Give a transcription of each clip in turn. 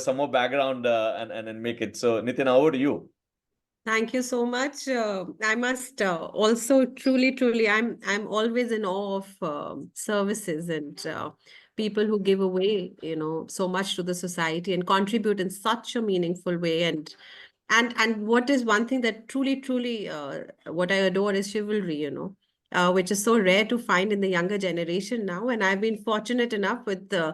some more background and make it. So, Nitina, over to you. Thank you so much. I must also truly, I'm always in awe of services and people who give away, so much to the society and contribute in such a meaningful way. And what is one thing that truly, what I adore is chivalry, which is so rare to find in the younger generation now. And I've been fortunate enough with the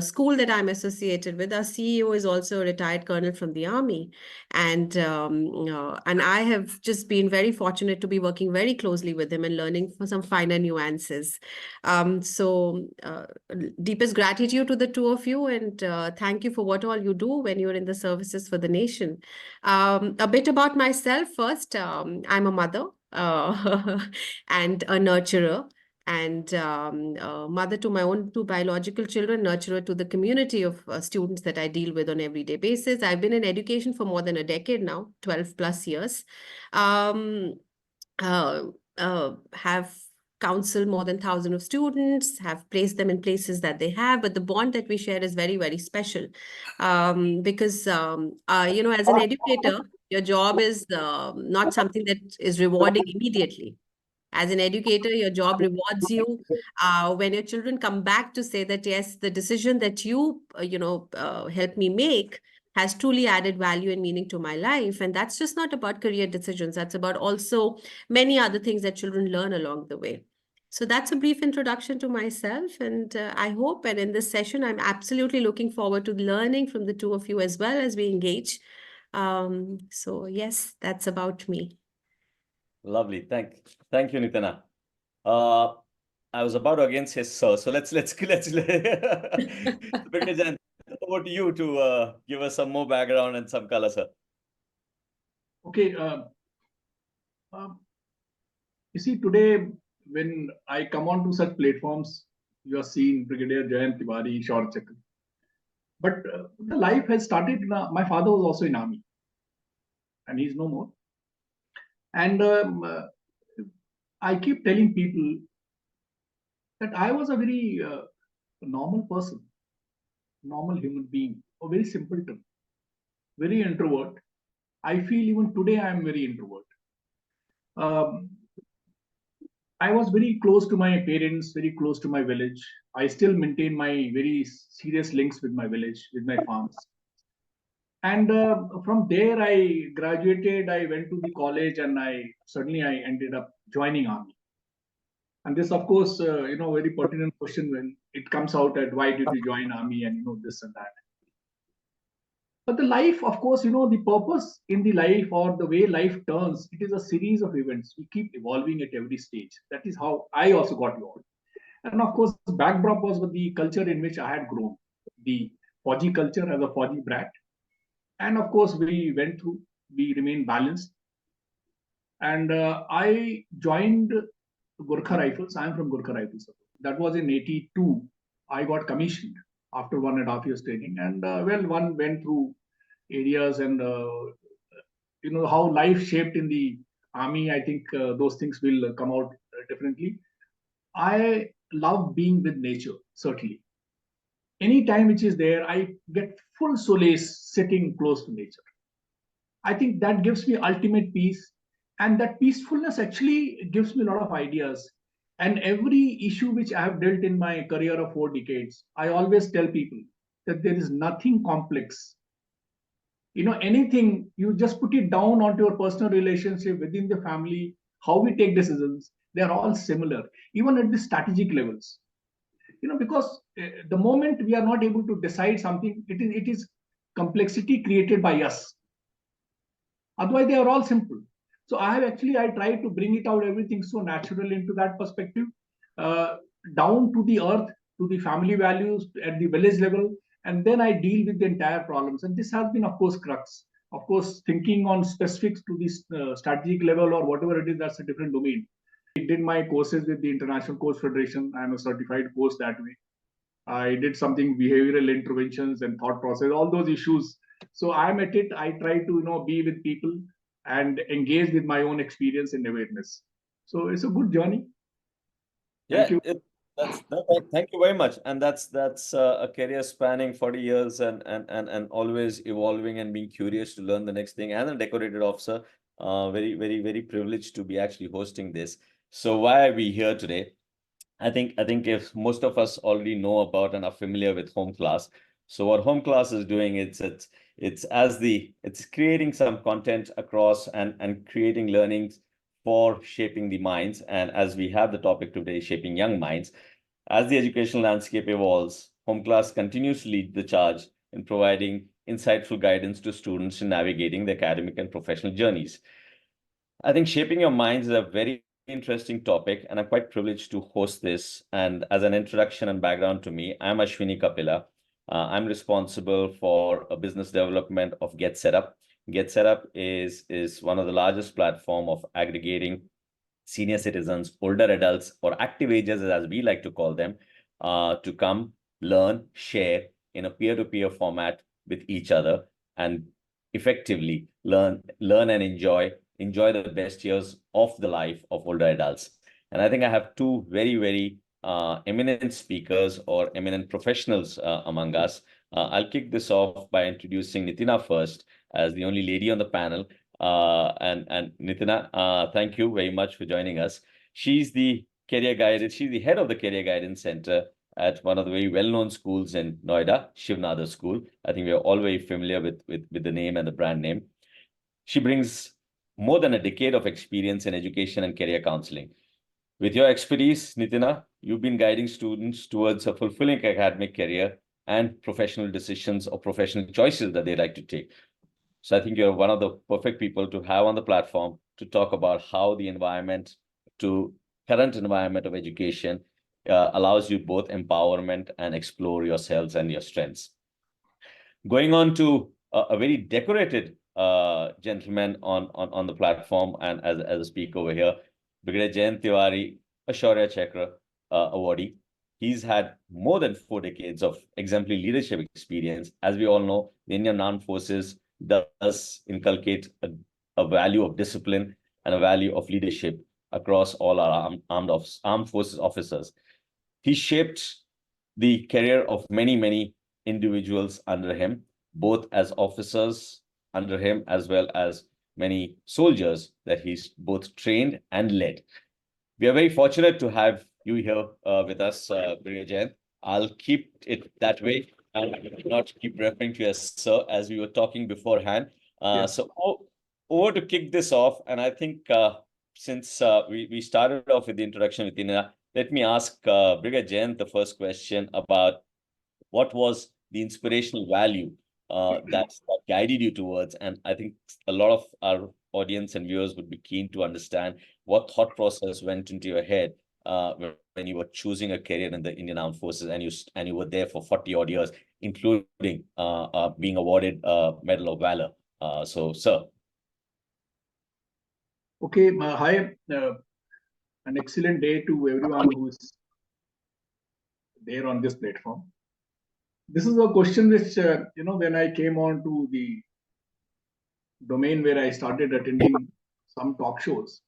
school that I'm associated with. Our CEO is also a retired colonel from the army, and I have just been very fortunate to be working very closely with him and learning for some finer nuances. So deepest gratitude to the two of you, and thank you for what all you do when you're in the services for the nation. A bit about myself first. I'm a mother and a nurturer, and mother to my own two biological children, nurturer to the community of students that I deal with on everyday basis. I've been in education for more than a decade now, 12 plus years. Have counseled more than 1,000 of students, have placed them in places that they have, but the bond that we share is very special, because as an educator, your job is not something that is rewarding immediately. As an educator, your job rewards you when your children come back to say that, yes, the decision that you helped me make has truly added value and meaning to my life. And that's just not about career decisions. That's about also many other things that children learn along the way. So that's a brief introduction to myself. And I hope, and in this session, I'm absolutely looking forward to learning from the two of you as well as we engage. So yes, that's about me. Lovely. Thank you, Nitina. I was about to again say sir. So let's Brigadier Jayant, over to you to give us some more background and some color, sir. Okay. You see, today when I come onto such platforms, you are seeing Brigadier Jayant Tiwari, Shaurya Chakra. But the life has started. My father was also in army, and he's no more. And I keep telling people that I was a very normal person, normal human being, a very simpleton, very introvert. I feel even today I am very introvert. I was very close to my parents, very close to my village. I still maintain my very serious links with my village, with my farms. And from there, I graduated. I went to the college, and I ended up joining army. And this, of course, very pertinent question when it comes out at why did you join army and this and that. But the life, of course, the purpose in the life or the way life turns, it is a series of events. We keep evolving at every stage. That is how I also got evolved. And of course, the backdrop was with the culture in which I had grown, the Fauji culture as a Fauji brat. And of course, we remained balanced. And I joined Gorkha Rifles. I'm from Gorkha Rifles. That was in 82. I got commissioned after 1.5 years training. And one went through areas and how life shaped in the army. I think those things will come out differently. I love being with nature, certainly. Any time which is there, I get full solace sitting close to nature. I think that gives me ultimate peace. And that peacefulness actually gives me a lot of ideas. And every issue which I have dealt in my career of 4 decades, I always tell people that there is nothing complex. Anything, you just put it down onto your personal relationship within the family, how we take decisions, they're all similar, even at the strategic levels. Because the moment we are not able to decide something, it is complexity created by us. Otherwise, they are all simple. So I try to bring it out, everything so natural into that perspective, down to the earth, to the family values at the village level, and then I deal with the entire problems. And this has been, of course, crux. Of course, thinking on specifics to this strategic level or whatever it is, that's a different domain. I did my courses with the International Coach Federation. I'm a certified coach that way. I did something behavioral interventions and thought process, all those issues. So I'm at it. I try to be with people and engage with my own experience and awareness. So it's a good journey. Thank you. Thank you very much. And that's a career spanning 40 years and always evolving and being curious to learn the next thing. And a decorated officer, very privileged to be actually hosting this. So why are we here today? I think if most of us already know about and are familiar with homeClass. So what homeClass is doing, it's creating some content across and creating learnings for shaping the minds. And as we have the topic today, shaping young minds, as the educational landscape evolves, homeClass continues to lead the charge in providing insightful guidance to students in navigating their academic and professional journeys. I think shaping your minds is a very interesting topic, and I'm quite privileged to host this. And as an introduction and background to me, I'm Ashwini Kapila. I'm responsible for a business development of Get Setup. Get Setup is one of the largest platform of aggregating senior citizens, older adults, or active agers, as we like to call them, to come, learn, share in a peer-to-peer format with each other, and effectively learn and enjoy the best years of the life of older adults. And I think I have two very eminent speakers or eminent professionals among us. I'll kick this off by introducing Nitina first, as the only lady on the panel. And Nitina, thank you very much for joining us. She's the she's the head of the Career Guidance Center at one of the very well-known schools in Noida, Shiv Nadar School. I think we are all very familiar with the name and the brand name. She brings more than a decade of experience in education and career counseling. With your expertise, Nitina, you've been guiding students towards a fulfilling academic career and professional decisions or professional choices that they like to take. So I think you're one of the perfect people to have on the platform to talk about how the current environment of education allows you both empowerment and explore yourselves and your strengths. Going on to a very decorated gentleman on the platform and as a speaker over here, Brigadier Jayant Tiwari, a Shaurya Chakra awardee. He's had more than 4 decades of exemplary leadership experience. As we all know, the Indian Armed Forces does inculcate a value of discipline and a value of leadership across all our armed forces officers. He shaped the career of many individuals under him, both as officers under him as well as many soldiers that he's both trained and led. We are very fortunate to have you here with us, Brigadier Jayant. I'll keep it that way and not keep referring to you as sir, as we were talking beforehand. Yes. So over to kick this off, and I think since we started off with the introduction with Nitina, let me ask Brigadier Jayant the first question about what was the inspirational value that guided you towards. And I think a lot of our audience and viewers would be keen to understand what thought process went into your head when you were choosing a career in the Indian Armed Forces and you were there for 40 odd years, including being awarded a Medal of Valor. So, sir. Okay, hi, an excellent day to everyone who is there on this platform. This is a question which, when I came on to the domain where I started attending some talk shows,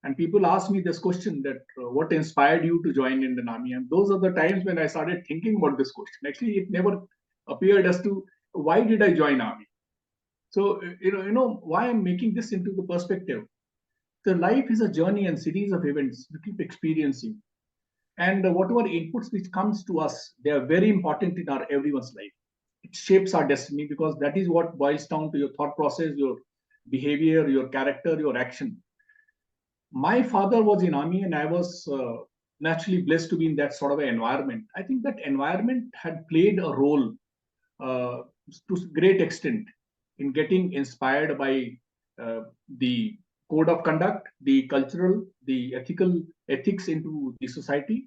and people ask me this question that what inspired you to join Indian Army? And those are the times when I started thinking about this question. Actually, it never appeared as to why did I join Army? So, why I'm making this into the perspective. The life is a journey and series of events we keep experiencing. And whatever inputs which comes to us, they are very important in our everyone's life. It shapes our destiny because that is what boils down to your thought process, your behavior, your character, your action. My father was in army and I was naturally blessed to be in that sort of an environment. I think that environment had played a role to a great extent in getting inspired by the code of conduct, the cultural, the ethics into the society.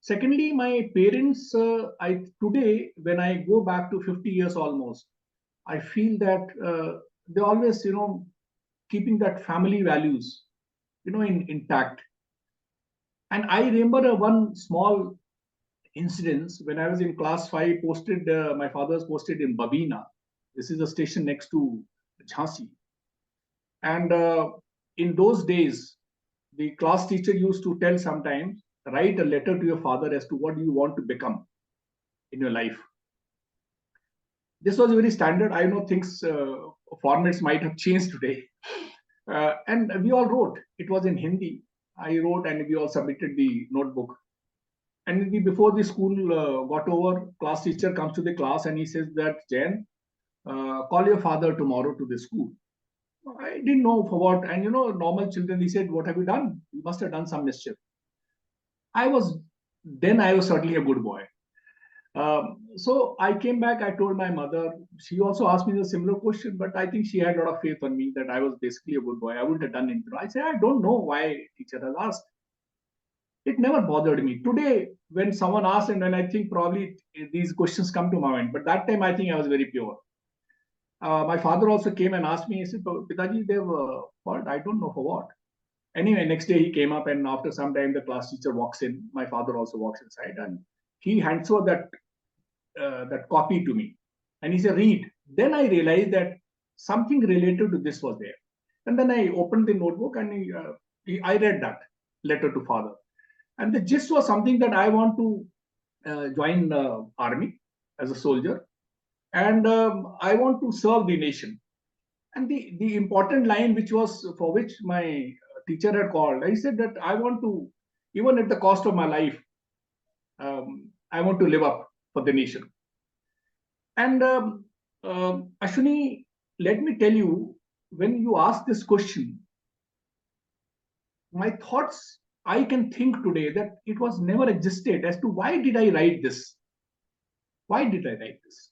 Secondly, my parents, today, when I go back to 50 years almost, I feel that they always, keeping that family values, intact. And I remember one small incident when I was in class 5, my father was posted in Babina. This is a station next to Jhansi. And in those days, the class teacher used to tell sometimes write a letter to your father as to what you want to become in your life. This was very standard. I know things, formats might have changed today. And we all wrote. It was in Hindi. I wrote and we all submitted the notebook. And before the school got over, class teacher comes to the class and he says that, Jayant, call your father tomorrow to the school. I didn't know for what. And normal children, he said, what have you done? You must have done some mischief. I was certainly a good boy. So I came back, I told my mother. She also asked me a similar question, but I think she had a lot of faith on me that I was basically a good boy. I wouldn't have done anything. I said, I don't know why teacher has asked. It never bothered me. Today, when someone asks, and when I think probably these questions come to my mind, but that time I think I was very pure. My father also came and asked me, he said, Pitaji, they've called, I don't know for what. Anyway, next day he came up, and after some time, the class teacher walks in. My father also walks inside, and he hands over that copy to me. And he said, read. Then I realized that something related to this was there. And then I opened the notebook and I read that letter to father. And the gist was something that I want to join the army as a soldier. And I want to serve the nation. And the important line, which was for which my teacher had called, I said that I want to, even at the cost of my life, I want to live up for the nation. And Ashwini, let me tell you, when you ask this question, my thoughts, I can think today that it was never existed as to why did I write this? Why did I write this?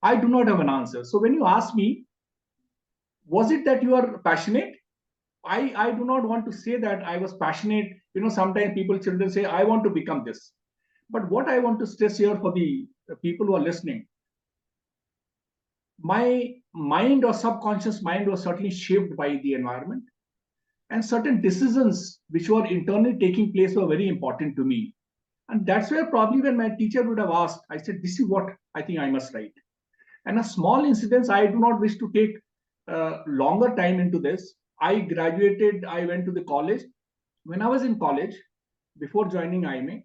I do not have an answer. So when you ask me, was it that you are passionate? I do not want to say that I was passionate. Sometimes children say, I want to become this. But what I want to stress here for the people who are listening, my mind or subconscious mind was certainly shaped by the environment, and certain decisions which were internally taking place were very important to me. And that's where probably when my teacher would have asked, I said, this is what I think I must write. And a small incident, I do not wish to take longer time into this. I graduated, I went to the college. When I was in college, before joining IMA,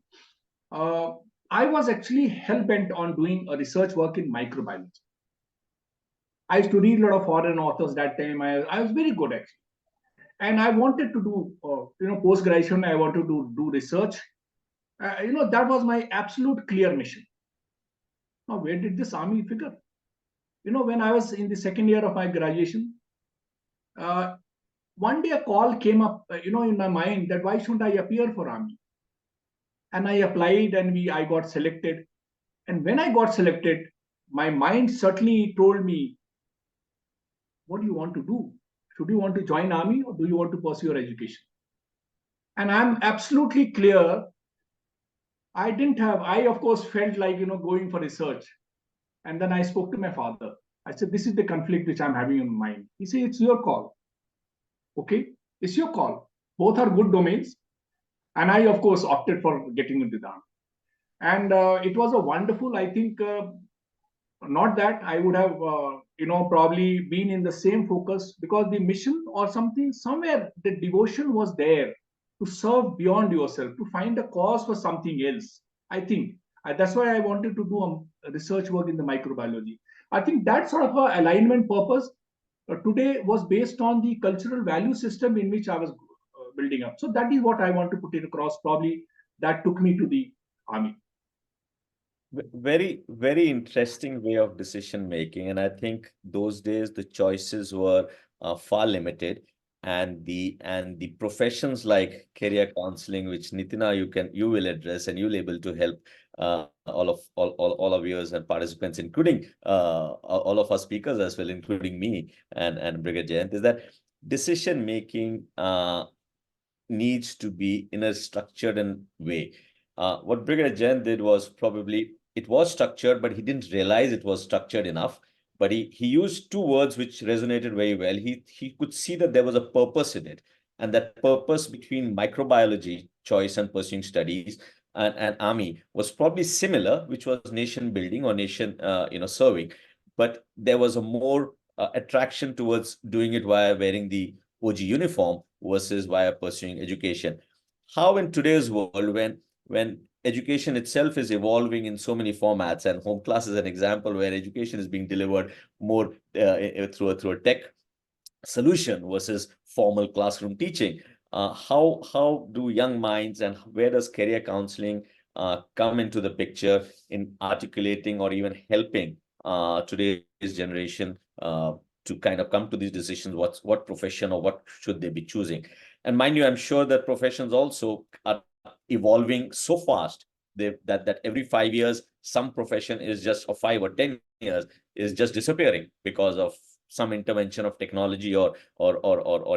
I was actually hell-bent on doing a research work in microbiology. I used to read a lot of foreign authors that time. I was very good actually. And I wanted to do, post-graduation, I wanted to do research. That was my absolute clear mission. Now, where did this army figure? When I was in the second year of my graduation, one day a call came up, in my mind that why shouldn't I appear for army? And I applied and I got selected. And when I got selected, my mind certainly told me, what do you want to do? Should you want to join army or do you want to pursue your education? And I'm absolutely clear. I of course felt like, going for research. And then I spoke to my father. I said, this is the conflict which I'm having in mind. He said, it's your call. Okay, it's your call. Both are good domains. And I, of course, opted for getting into the army. And it was a wonderful, I think, not that I would have, probably been in the same focus, because the mission or something, somewhere the devotion was there to serve beyond yourself, to find a cause for something else. I think that's why I wanted to do a research work in the microbiology. I think that sort of alignment purpose today was based on the cultural value system in which I was building up. So that is what I want to put it across. Probably that took me to the army. Very, very interesting way of decision making. And I think those days the choices were far limited. And the professions like career counseling, which Nitina you will address, and you'll able to help all of viewers and participants, including all of our speakers as well, including me and Brigadier Jayant, is that decision making needs to be in a structured way. What Brigadier Jayant did was probably, it was structured, but he didn't realize it was structured enough. But he used two words which resonated very well. He could see that there was a purpose in it. And that purpose between microbiology choice and pursuing studies and army was probably similar, which was nation building or nation serving. But there was a more attraction towards doing it via wearing the OG uniform versus via pursuing education. how in today's world, when education itself is evolving in so many formats, and home class is an example where education is being delivered more through a tech solution versus formal classroom teaching. How do young minds, and where does career counseling come into the picture in articulating or even helping today's generation to kind of come to these decisions? What profession or what should they be choosing? And mind you, I'm sure that professions also are evolving so fast that every 5 years, some profession is just, or 5 or 10 years, is just disappearing because of some intervention of technology, or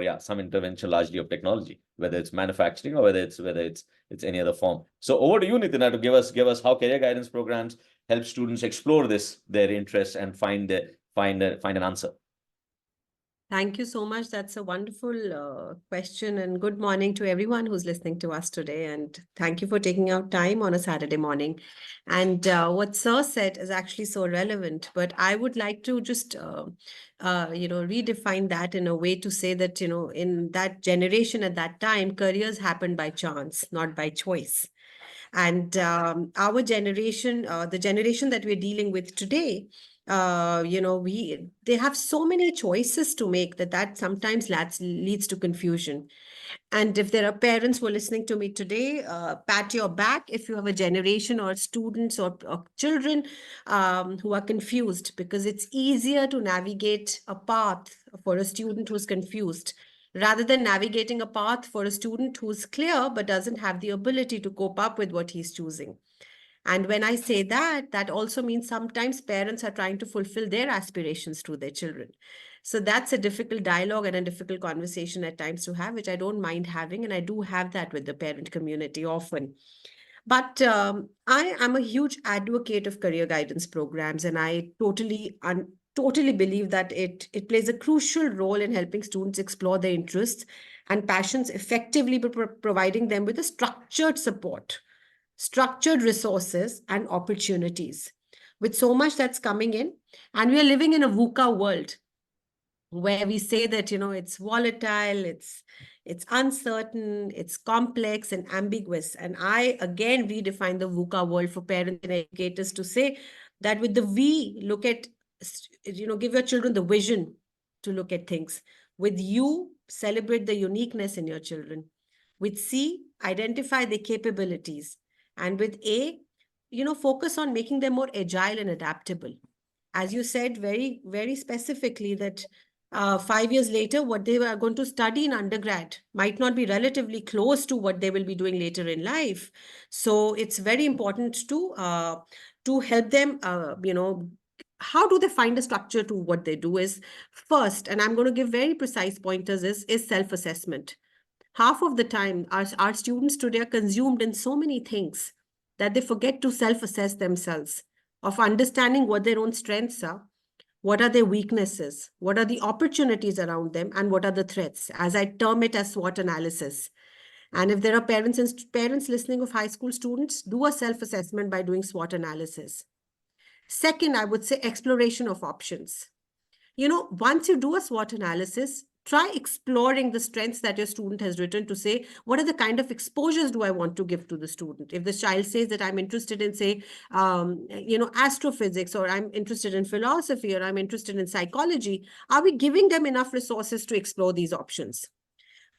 yeah, some intervention largely of technology, whether it's manufacturing or whether it's any other form. So over to you, Nitina, to give us how career guidance programs help students explore their interests and find an answer. Thank you so much. That's a wonderful question, and good morning to everyone who's listening to us today. And thank you for taking out time on a Saturday morning. And what Sir said is actually so relevant, but I would like to just, redefine that in a way to say that, in that generation at that time, careers happened by chance, not by choice. And our generation, the generation that we're dealing with today, they have so many choices to make that sometimes leads to confusion. And if there are parents who are listening to me today, pat your back if you have a generation or students or children who are confused, because it's easier to navigate a path for a student who's confused rather than navigating a path for a student who's clear but doesn't have the ability to cope up with what he's choosing. And when I say that, that also means sometimes parents are trying to fulfill their aspirations to their children. So that's a difficult dialogue and a difficult conversation at times to have, which I don't mind having. And I do have that with the parent community often. But I am a huge advocate of career guidance programs, and I totally believe that it plays a crucial role in helping students explore their interests and passions effectively by providing them with a structured support, structured resources, and opportunities. With so much that's coming in, and we are living in a VUCA world where we say that it's volatile, it's uncertain, it's complex and ambiguous. And I again redefine the VUCA world for parents and educators to say that with the V, look at, give your children the vision to look at things. With U, celebrate the uniqueness in your children. With C, identify their capabilities. And with A, focus on making them more agile and adaptable. As you said very, very specifically, that 5 years later, what they are going to study in undergrad might not be relatively close to what they will be doing later in life. So it's very important to help them, how do they find a structure to what they do is first, and I'm going to give very precise pointers, is self-assessment. Half of the time, our students today are consumed in so many things that they forget to self-assess themselves, of understanding what their own strengths are, what are their weaknesses, what are the opportunities around them, and what are the threats, as I term it as SWOT analysis. And if there are parents listening of high school students, do a self-assessment by doing SWOT analysis. Second, I would say exploration of options. Once you do a SWOT analysis, try exploring the strengths that your student has written to say, what are the kind of exposures do I want to give to the student? If the child says that I'm interested in, say, astrophysics, or I'm interested in philosophy, or I'm interested in psychology, are we giving them enough resources to explore these options?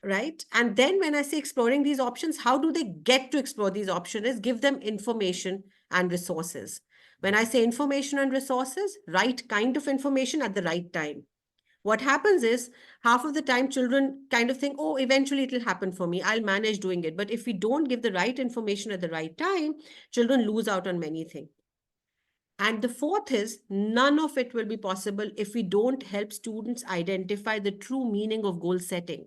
Right? And then when I say exploring these options, how do they get to explore these options? Is give them information and resources. When I say information and resources, right kind of information at the right time. What happens is half of the time children kind of think, oh, eventually it will happen for me, I'll manage doing it. But if we don't give the right information at the right time, children lose out on many things. And the fourth is, none of it will be possible if we don't help students identify the true meaning of goal setting.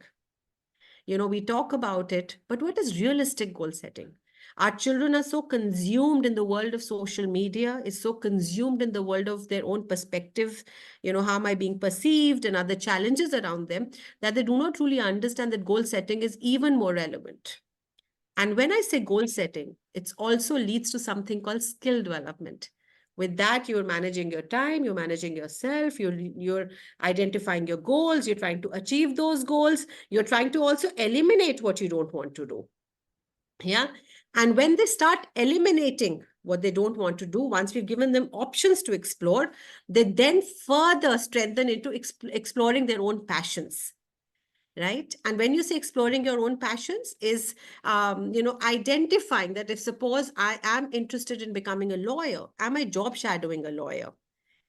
We talk about it, but what is realistic goal setting? Our children are so consumed in the world of social media, is so consumed in the world of their own perspective, how am I being perceived and other challenges around them, that they do not truly understand that goal setting is even more relevant. And when I say goal setting, it also leads to something called skill development. With that, you're managing your time, you're managing yourself, you're identifying your goals, you're trying to achieve those goals, you're trying to also eliminate what you don't want to do. Yeah. And when they start eliminating what they don't want to do, once we've given them options to explore, they then further strengthen into exploring their own passions. Right. And when you say exploring your own passions is, identifying that if suppose I am interested in becoming a lawyer, am I job shadowing a lawyer?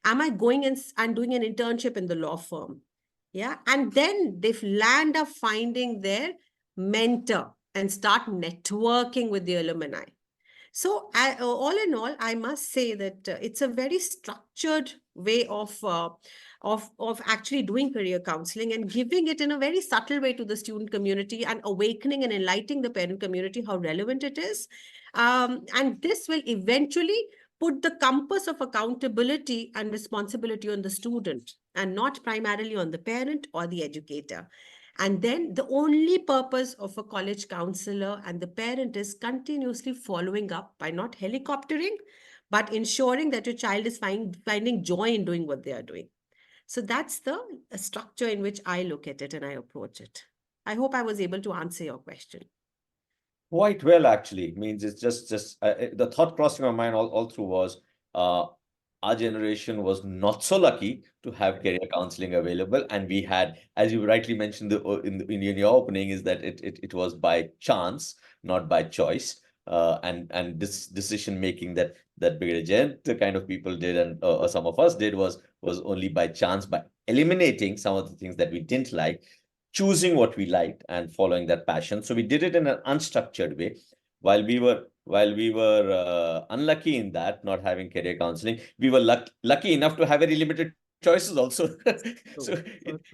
Am I going and doing an internship in the law firm? Yeah. And then they land up finding their mentor and start networking with the alumni. So, all in all, I must say that it's a very structured way of actually doing career counseling and giving it in a very subtle way to the student community and awakening and enlightening the parent community how relevant it is. And this will eventually put the compass of accountability and responsibility on the student and not primarily on the parent or the educator. And then the only purpose of a college counselor and the parent is continuously following up by not helicoptering, but ensuring that your child is finding joy in doing what they are doing. So that's the structure in which I look at it and I approach it. I hope I was able to answer your question. Quite well, actually. Means it's just the thought crossing my mind all through was our generation was not so lucky to have career counseling available, and we had, as you rightly mentioned in your opening, is that it was by chance, not by choice, and this decision making that Brigadier Jayant, the kind of people did, and some of us did, was only by chance, by eliminating some of the things that we didn't like, choosing what we liked and following that passion. So we did it in an unstructured way. While we were unlucky in that, not having career counseling, we were lucky enough to have very limited choices also. So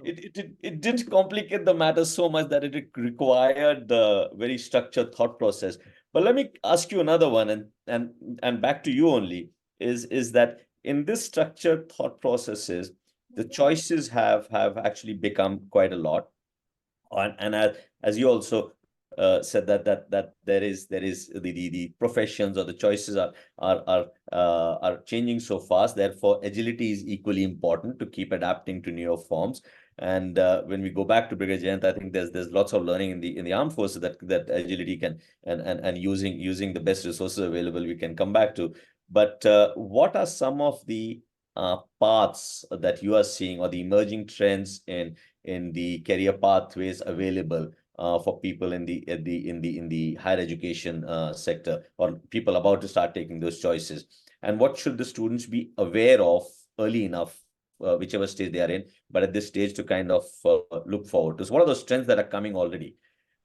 it didn't complicate the matter so much that it required the very structured thought process. But let me ask you another one, and back to you only, is that in this structured thought processes, the choices have actually become quite a lot. And as you also said that there is the professions or the choices are changing so fast. Therefore, agility is equally important to keep adapting to newer forms. And when we go back to Brigadier Jayant, I think there's lots of learning in the armed forces that agility can, and using the best resources available, we can come back to. But what are some of the paths that you are seeing, or the emerging trends in the career pathways available for people in the higher education sector, or people about to start taking those choices? And what should the students be aware of early enough, whichever stage they are in, but at this stage to kind of look forward to? So what are those trends that are coming already?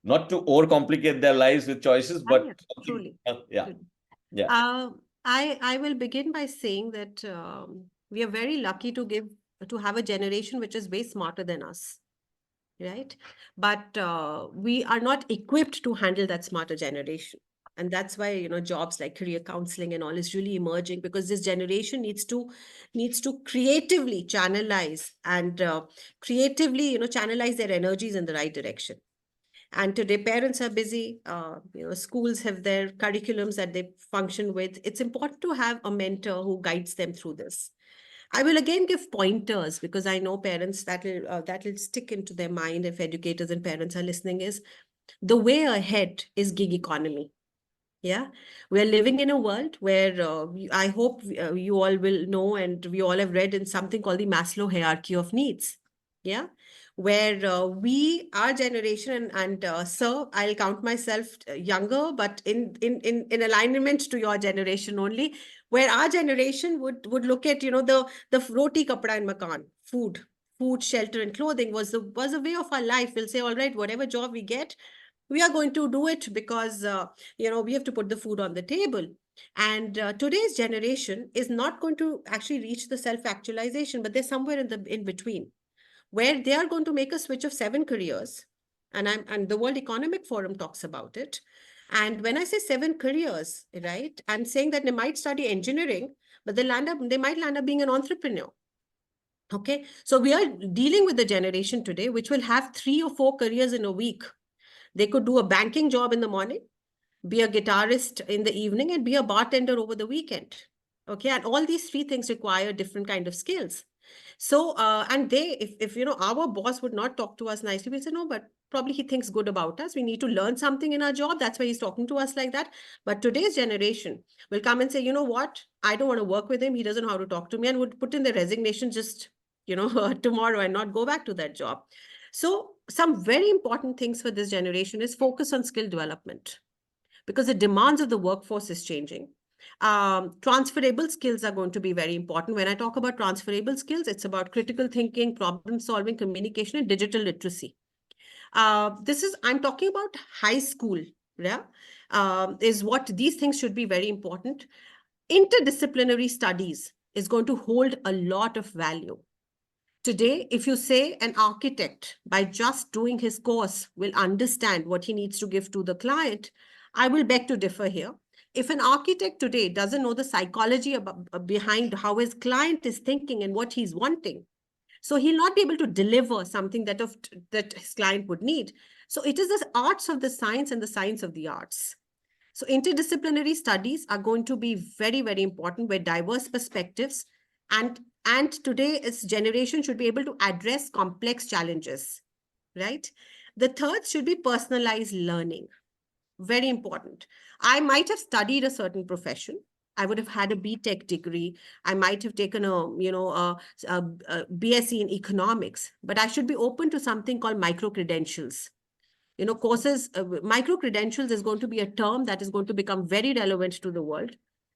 Not to overcomplicate their lives with choices, but truly. Yeah. Yeah. I will begin by saying that we are very lucky to have a generation which is way smarter than us, right? But we are not equipped to handle that smarter generation. And that's why, jobs like career counseling and all is really emerging, because this generation needs to creatively channelize and creatively, channelize their energies in the right direction. And today parents are busy, schools have their curriculums that they function with. It's important to have a mentor who guides them through this. I will again give pointers, because I know parents that'll stick into their mind if educators and parents are listening, is the way ahead is gig economy. Yeah, we're living in a world where I hope you all will know, and we all have read in something called the Maslow hierarchy of needs. Yeah, where our generation, and sir, I'll count myself younger, but in alignment to your generation only, where our generation would look at, the roti, kapda, and makan, food, shelter, and clothing was a way of our life. We'll say, all right, whatever job we get, we are going to do it because we have to put the food on the table. And today's generation is not going to actually reach the self-actualization, but they're somewhere in between, where they are going to make a switch of 7 careers. And the World Economic Forum talks about it. And when I say 7 careers, right, I'm saying that they might study engineering, but they might land up being an entrepreneur. Okay, so we are dealing with the generation today which will have 3 or 4 careers in a week. They could do a banking job in the morning, be a guitarist in the evening, and be a bartender over the weekend. Okay, and all these 3 things require different kind of skills. So, and if our boss would not talk to us nicely, we say, no, but probably he thinks good about us. We need to learn something in our job. That's why he's talking to us like that. But today's generation will come and say, you know what? I don't want to work with him. He doesn't know how to talk to me, and would put in the resignation just, tomorrow and not go back to that job. So some very important things for this generation is focus on skill development, because the demands of the workforce is changing. Transferable skills are going to be very important. When I talk about transferable skills, it's about critical thinking, problem solving, communication, and digital literacy. I'm talking about high school, yeah, is what these things should be very important. Interdisciplinary studies is going to hold a lot of value. Today, if you say an architect, by just doing his course, will understand what he needs to give to the client, I will beg to differ here. If an architect today doesn't know the psychology behind how his client is thinking and what he's wanting, so he'll not be able to deliver something that his client would need. So it is the arts of the science and the science of the arts. So interdisciplinary studies are going to be very, very important, where diverse perspectives and today's generation should be able to address complex challenges, right? The third should be personalized learning. Very important. I might have studied a certain profession. I would have had a BTech degree. I might have taken a BSc in economics, but I should be open to something called micro credentials. Courses, micro credentials is going to be a term that is going to become very relevant to the world.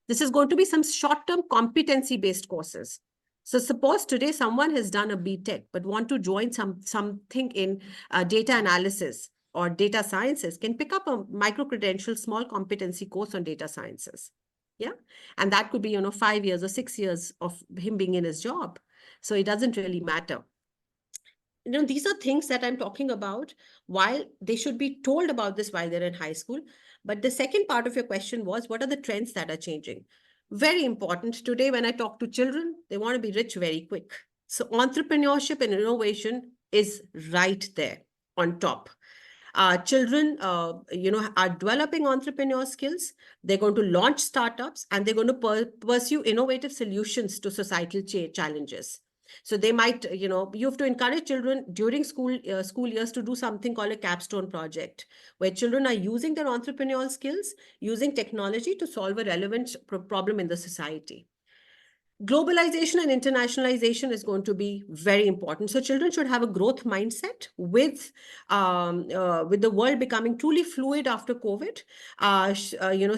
This is going to be some short-term competency-based courses. So suppose today someone has done a BTech, but want to join something in data analysis or data sciences, can pick up a micro-credential small competency course on data sciences. Yeah. And that could be, 5 years or 6 years of him being in his job. So it doesn't really matter. These are things that I'm talking about, while they should be told about this while they're in high school. But the second part of your question was, what are the trends that are changing? Very important. Today, when I talk to children, they want to be rich very quick. So entrepreneurship and innovation is right there on top. Children, are developing entrepreneur skills. They're going to launch startups, and they're going to pursue innovative solutions to societal challenges. So they might, you have to encourage children during school years to do something called a capstone project, where children are using their entrepreneurial skills, using technology to solve a relevant problem in the society. Globalization and internationalization is going to be very important. So children should have a growth mindset with the world becoming truly fluid after COVID.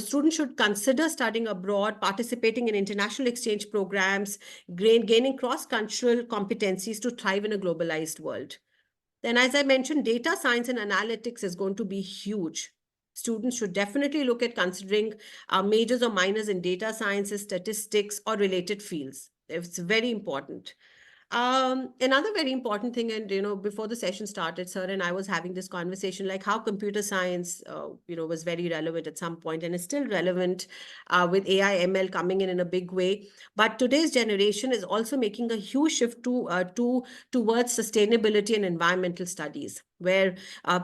Students should consider studying abroad, participating in international exchange programs, gaining cross-cultural competencies to thrive in a globalized world. Then, as I mentioned, data science and analytics is going to be huge. Students should definitely look at considering majors or minors in data sciences, statistics, or related fields. It's very important. Another very important thing, and before the session started, sir and I was having this conversation, like how computer science, was very relevant at some point, and is still relevant with AI, ML coming in a big way. But today's generation is also making a huge shift towards sustainability and environmental studies, where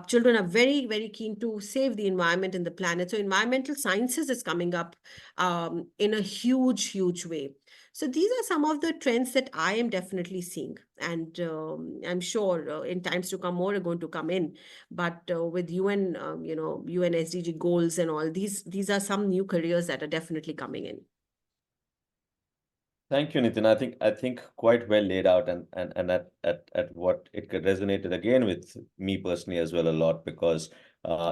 children are very, very keen to save the environment and the planet. So environmental sciences is coming up in a huge, huge way. So these are some of the trends that I am definitely seeing. And I'm sure in times to come, more are going to come in. But with UN, UN SDG goals and all, these are some new careers that are definitely coming in. Thank you, Nitin. I think quite well laid out, and at what it could resonated again with me personally as well a lot, because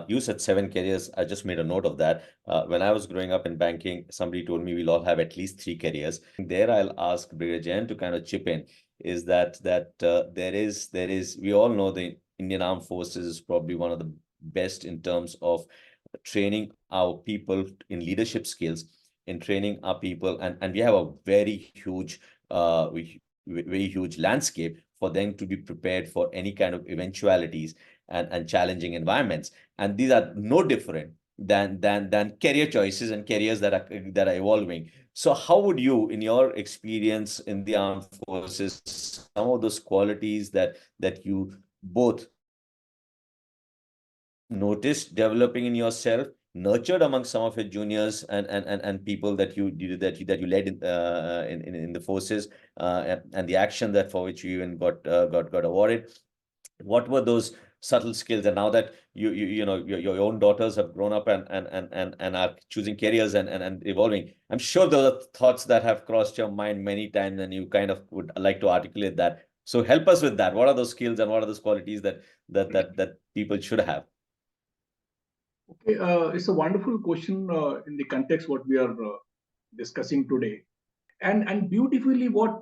you said 7 careers. I just made a note of that. When I was growing up in banking, somebody told me we'll all have at least 3 careers. There, I'll ask Brigadier Jayant to kind of chip in. Is that there is we all know the Indian Armed Forces is probably one of the best in terms of training our people in leadership skills, in training our people, and we have a very huge very huge landscape for them to be prepared for any kind of eventualities and challenging environments. And these are no different than career choices and careers that are evolving. So how would you, in your experience in the armed forces, some of those qualities that you both noticed developing in yourself nurtured among some of your juniors and people that you led in the forces, and the action that for which you even got awarded? What were those subtle skills? And now that you know your own daughters have grown up and are choosing careers and evolving, I'm sure those are thoughts that have crossed your mind many times, and you kind of would like to articulate that. So help us with that. What are those skills and what are those qualities that people should have? Okay, it's a wonderful question in the context what we are discussing today, and beautifully what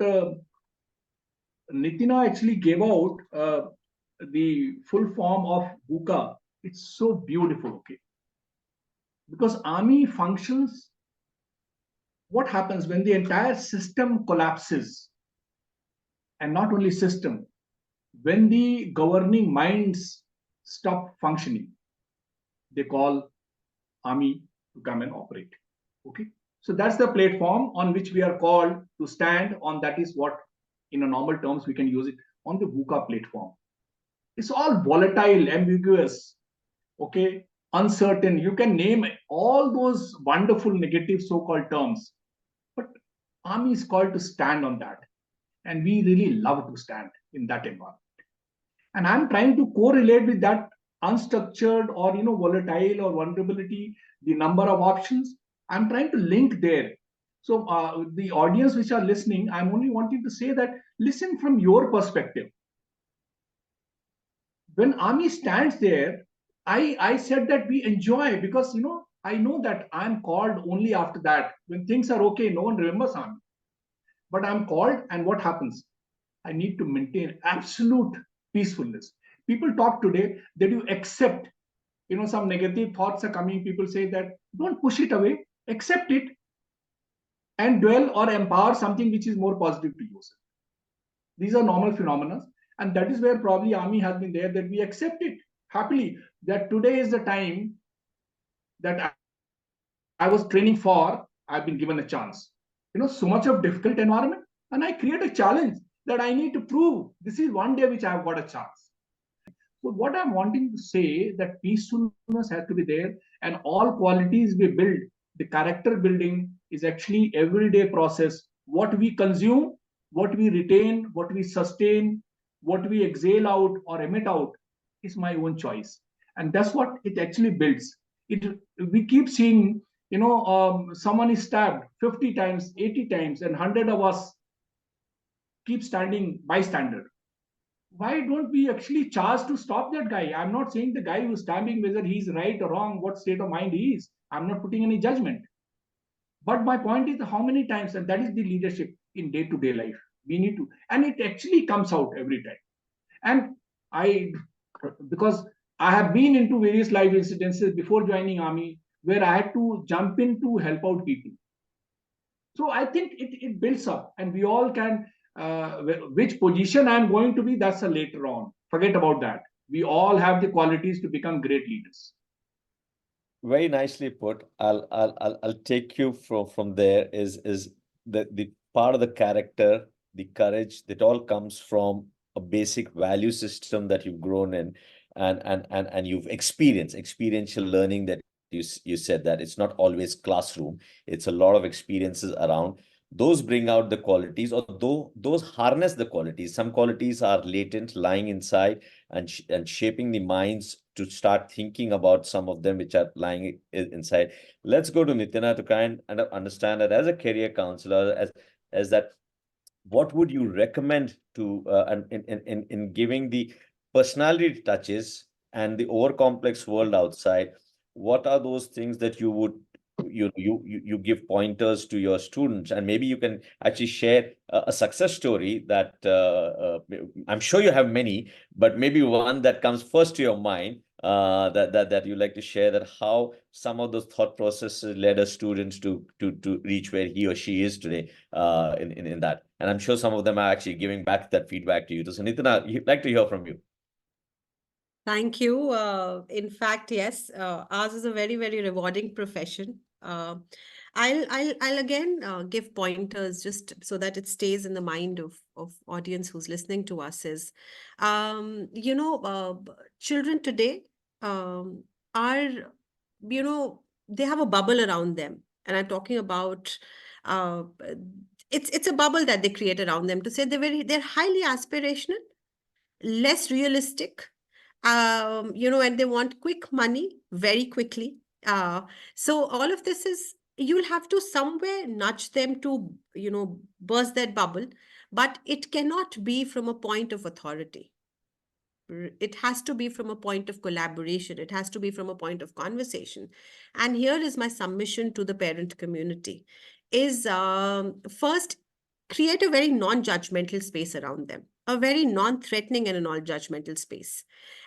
Nitina actually gave out the full form of VUCA. It's so beautiful, okay? Because army functions. What happens when the entire system collapses, and not only system, when the governing minds stop functioning, they call army to come and operate. Okay, so that's the platform on which we are called to stand on. That is what, in a normal terms, we can use it on the VUCA platform. It's all volatile, ambiguous, okay, uncertain. You can name all those wonderful negative so-called terms, but army is called to stand on that, and we really love to stand in that environment. And I'm trying to correlate with that unstructured or volatile or vulnerability, the number of options. I'm trying to link there. So the audience which are listening, I'm only wanting to say that listen from your perspective. When army stands there, I said that we enjoy, because I know that I'm called only after that. When things are okay, no one remembers army. But I'm called, and what happens? I need to maintain absolute peacefulness. People talk today that you accept, some negative thoughts are coming. People say that don't push it away, accept it, and dwell or empower something which is more positive to yourself. These are normal phenomena, and that is where probably army has been there, that we accept it happily, that today is the time that I was training for. I've been given a chance. So much of difficult environment, and I create a challenge that I need to prove this is one day which I have got a chance. So what I'm wanting to say, that peacefulness has to be there, and all qualities we build. The character building is actually everyday process. What we consume, what we retain, what we sustain, what we exhale out or emit out is my own choice, and that's what it actually builds. We keep seeing, someone is stabbed 50 times, 80 times, and 100 of us keep standing bystander. Why don't we actually charge to stop that guy? I'm not saying the guy who's stabbing, whether he's right or wrong, what state of mind he is. I'm not putting any judgment. But my point is how many times, and that is the leadership in day-to-day life. We need to, and it actually comes out every time. And because I have been into various life incidences before joining army, where I had to jump in to help out people. So I think it builds up, and we all can. Which position I'm going to be, that's a later on. Forget about that. We all have the qualities to become great leaders. Very nicely put. I'll take you from there. Is the part of the character, the courage, that all comes from a basic value system that you've grown in, and you've experienced experiential learning. That you said that it's not always classroom. It's a lot of experiences around. Those bring out the qualities, or those harness the qualities. Some qualities are latent, lying inside, and shaping the minds to start thinking about some of them which are lying inside. Let's go to Nitina to kind of understand that as a career counselor, as that, what would you recommend to in giving the personality touches and the over complex world outside? What are those things that you would you give pointers to your students? And maybe you can actually share a success story that I'm sure you have many, but maybe one that comes first to your mind, that you like to share, that how some of those thought processes led a student to reach where he or she is today, in that. And I'm sure some of them are actually giving back that feedback to you. So Nitina, you'd like to hear from you. Thank you. In fact, yes, ours is a very, very rewarding profession. I'll again give pointers just so that it stays in the mind of audience who's listening to us. Is, children today are they have a bubble around them. And I'm talking about, uh, it's a bubble that they create around them to say they're highly aspirational, less realistic, and they want quick money very quickly. So all of this is, you'll have to somewhere nudge them to, burst that bubble, but it cannot be from a point of authority. It has to be from a point of collaboration. It has to be from a point of conversation. And here is my submission to the parent community is, first, create a very non-judgmental space around them, a very non-threatening and a non-judgmental space.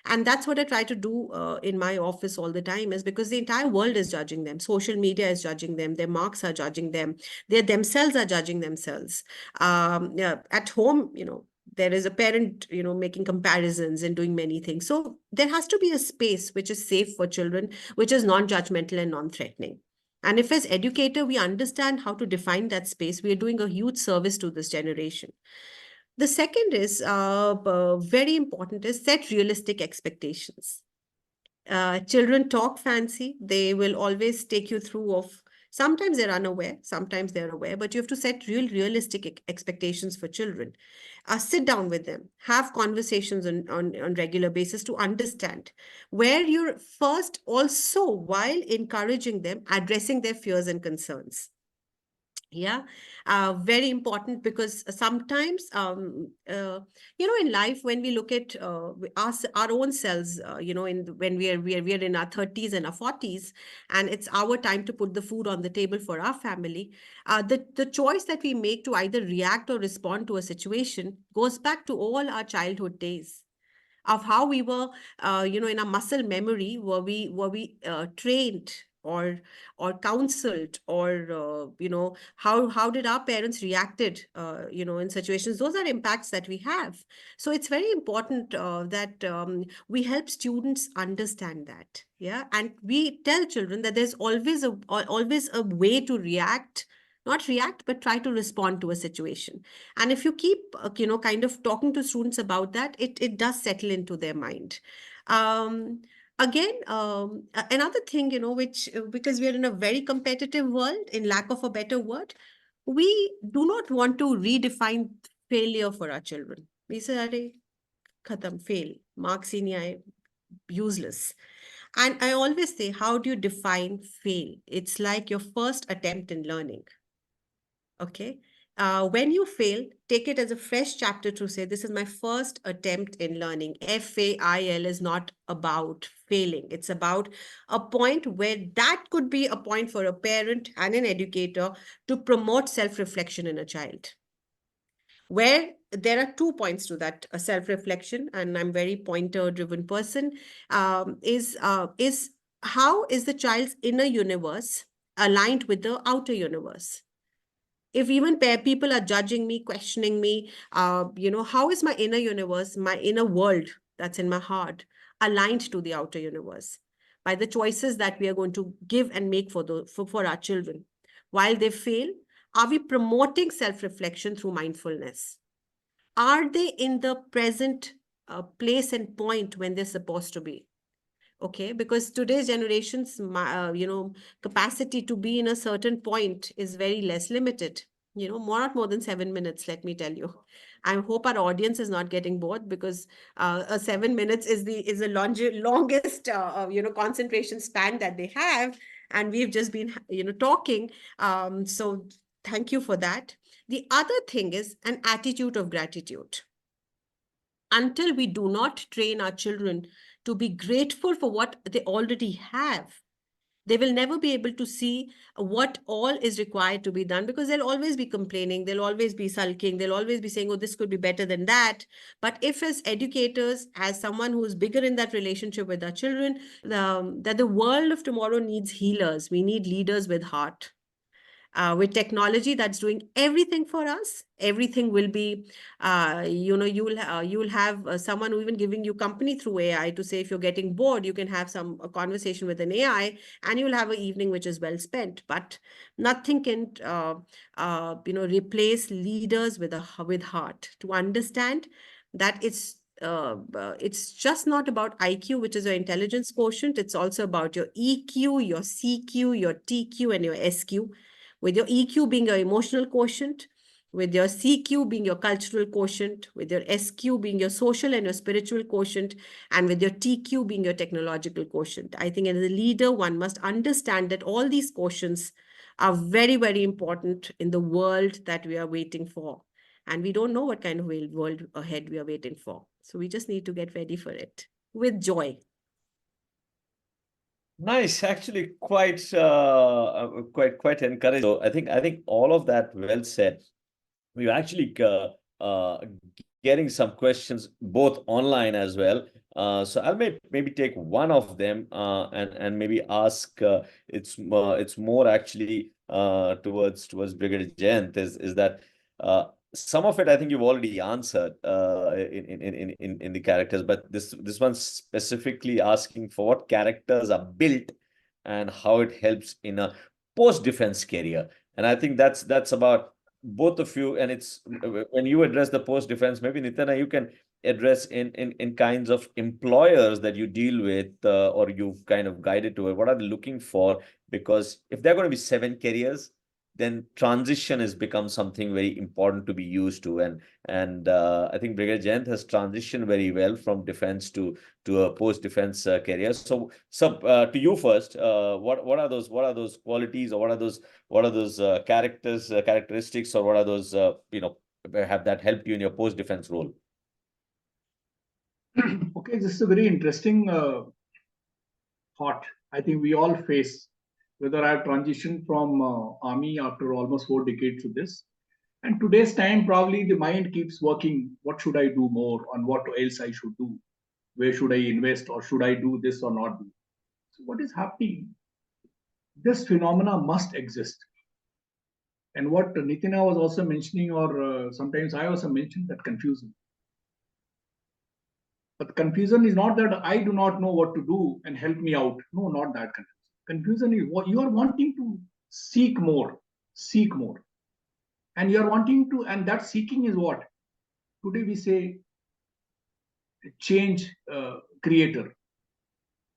And that's what I try to do in my office all the time, is because the entire world is judging them. Social media is judging them. Their marks are judging them. They themselves are judging themselves. Yeah, at home, there is a parent, making comparisons and doing many things. So there has to be a space which is safe for children, which is non-judgmental and non-threatening. And if as educator, we understand how to define that space, we are doing a huge service to this generation. The second is very important, is set realistic expectations. Children talk fancy. They will always take you through of, sometimes they're unaware, sometimes they're aware, but you have to set realistic expectations for children. Sit down with them, have conversations on regular basis to understand where you're first, also while encouraging them, addressing their fears and concerns. Yeah, very important, because sometimes, in life, when we look at our own selves, when we are in our 30s and our 40s, and it's our time to put the food on the table for our family, the choice that we make to either react or respond to a situation goes back to all our childhood days, of how we were, in our muscle memory, were we trained or counseled, or how did our parents reacted, in situations. Those are impacts that we have. So it's very important that we help students understand that. Yeah, and we tell children that there's always a way to react, not react, but try to respond to a situation. And if you keep, kind of talking to students about that, it does settle into their mind. Again, another thing, which, because we are in a very competitive world, in lack of a better word, we do not want to redefine failure for our children. We say, "Arey, khatam, fail, marks hi nahi aaye, useless." And I always say, how do you define fail? It's like your first attempt in learning. Okay. When you fail, take it as a fresh chapter to say, this is my first attempt in learning. FAIL is not about failing. It's about a point where that could be a point for a parent and an educator to promote self-reflection in a child. Where there are 2 points to that self-reflection, and I'm very pointer-driven person, is how is the child's inner universe aligned with the outer universe? If even people are judging me, questioning me, how is my inner universe, my inner world that's in my heart, aligned to the outer universe by the choices that we are going to give and make for our children? While they fail, are we promoting self-reflection through mindfulness? Are they in the present place and point when they're supposed to be? Okay, because today's generation's capacity to be in a certain point is very less limited, not more than 7 minutes, let me tell you. I hope our audience is not getting bored, because 7 minutes is the longest concentration span that they have, and we've just been talking. So thank you for that. The other thing is an attitude of gratitude. Until we do not train our children to be grateful for what they already have, they will never be able to see what all is required to be done, because they'll always be complaining, they'll always be sulking, they'll always be saying, oh, this could be better than that. But if as educators, as someone who is bigger in that relationship with our children, that the world of tomorrow needs healers, we need leaders with heart. With technology that's doing everything for us, everything will be, you'll have someone who even giving you company through AI to say, if you're getting bored, you can have a conversation with an AI, and you'll have an evening which is well spent. But nothing can, replace leaders with heart, to understand that it's it's just not about IQ, which is your intelligence quotient. It's also about your EQ, your CQ, your TQ, and your SQ, with your EQ being your emotional quotient, with your CQ being your cultural quotient, with your SQ being your social and your spiritual quotient, and with your TQ being your technological quotient. I think as a leader, one must understand that all these quotients are very, very important in the world that we are waiting for. And we don't know what kind of world ahead we are waiting for. So we just need to get ready for it with joy. Nice, actually, quite encouraging. So I think all of that well said. We're actually getting some questions both online as well. So I'll maybe take one of them and maybe ask. It's more actually towards Brigadier Jayant, is that some of it I think you've already answered in the characters, but this one's specifically asking for what characters are built and how it helps in a post-defense career. And I think that's about both of you. And it's when you address the post-defense, maybe Nitina, you can address in kinds of employers that you deal with or you've kind of guided to it. What are they looking for? Because if there are going to be 7 careers, then transition has become something very important to be used to. And I think Brigadier Jayant has transitioned very well from defense to a post-defense career. So to you first, what are those qualities, or what are those characteristics, or what are those have that helped you in your post-defense role? Okay, this is a very interesting thought. I think we all face, whether I've transitioned from army after almost 4 decades to this. And today's time, probably the mind keeps working. What should I do more? On what else I should do? Where should I invest? Or should I do this or not do? So what is happening? This phenomena must exist. And what Nitina was also mentioning, or sometimes I also mentioned, that confusion. But confusion is not that I do not know what to do and help me out. No, not that confusion. Confusion is what you are wanting to seek more. And you are wanting to, and that seeking is what? Today we say change creator,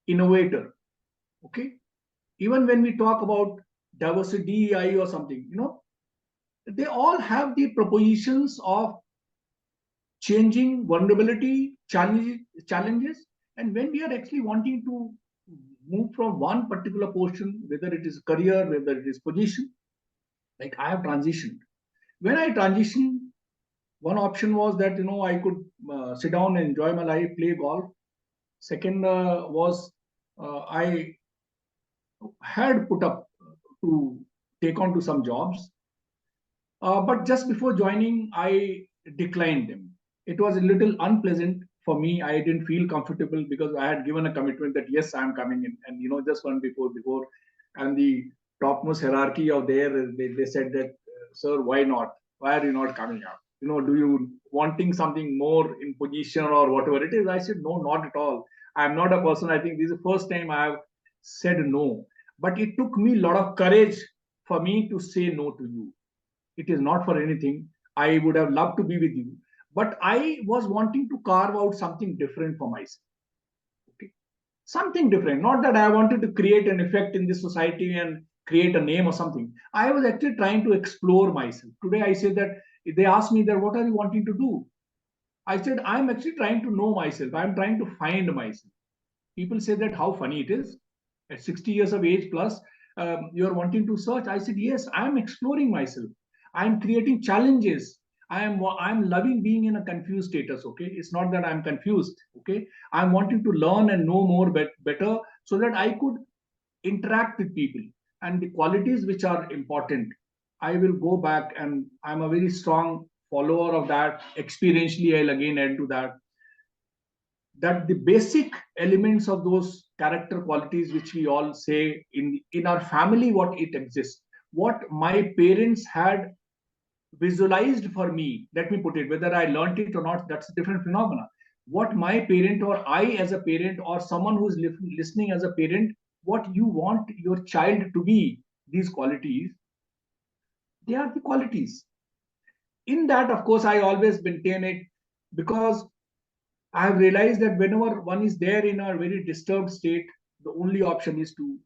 innovator. Okay? Even when we talk about diversity, DEI or something, they all have the propositions of changing, vulnerability, challenges. And when we are actually wanting to move from one particular portion, whether it is career, whether it is position, like I have transitioned. When I transitioned, one option was that I could sit down and enjoy my life, play golf. Second was I had put up to take on to some jobs, but just before joining, I declined them. It was a little unpleasant for me. I didn't feel comfortable because I had given a commitment that yes, I'm coming in, and just one before, and the topmost hierarchy of there, they said that, sir, why not? Why are you not coming up? Do you wanting something more in position or whatever it is? I said, no, not at all. I'm not a person. I think this is the first time I have said no. But it took me a lot of courage for me to say no to you. It is not for anything. I would have loved to be with you. But I was wanting to carve out something different for myself. Okay? Something different. Not that I wanted to create an effect in this society and create a name or something. I was actually trying to explore myself. Today I say that if they ask me that, what are you wanting to do? I said, I'm actually trying to know myself. I'm trying to find myself. People say that how funny it is. At 60 years of age plus, you're wanting to search. I said, yes, I'm exploring myself. I'm creating challenges. I'm loving being in a confused status. Okay, it's not that I'm confused. Okay, I'm wanting to learn and know more better so that I could interact with people and the qualities which are important. I will go back, and I'm a very strong follower of that. Experientially, I'll again add to that the basic elements of those character qualities which we all say in our family, what it exists, what my parents had visualized for me, let me put it, whether I learned it or not, that's a different phenomena. What my parent, or I as a parent, or someone who's listening as a parent, what you want your child to be, these qualities, they are the qualities. In that, of course, I always maintain it, because I have realized that whenever one is there in a very disturbed state, the only option is to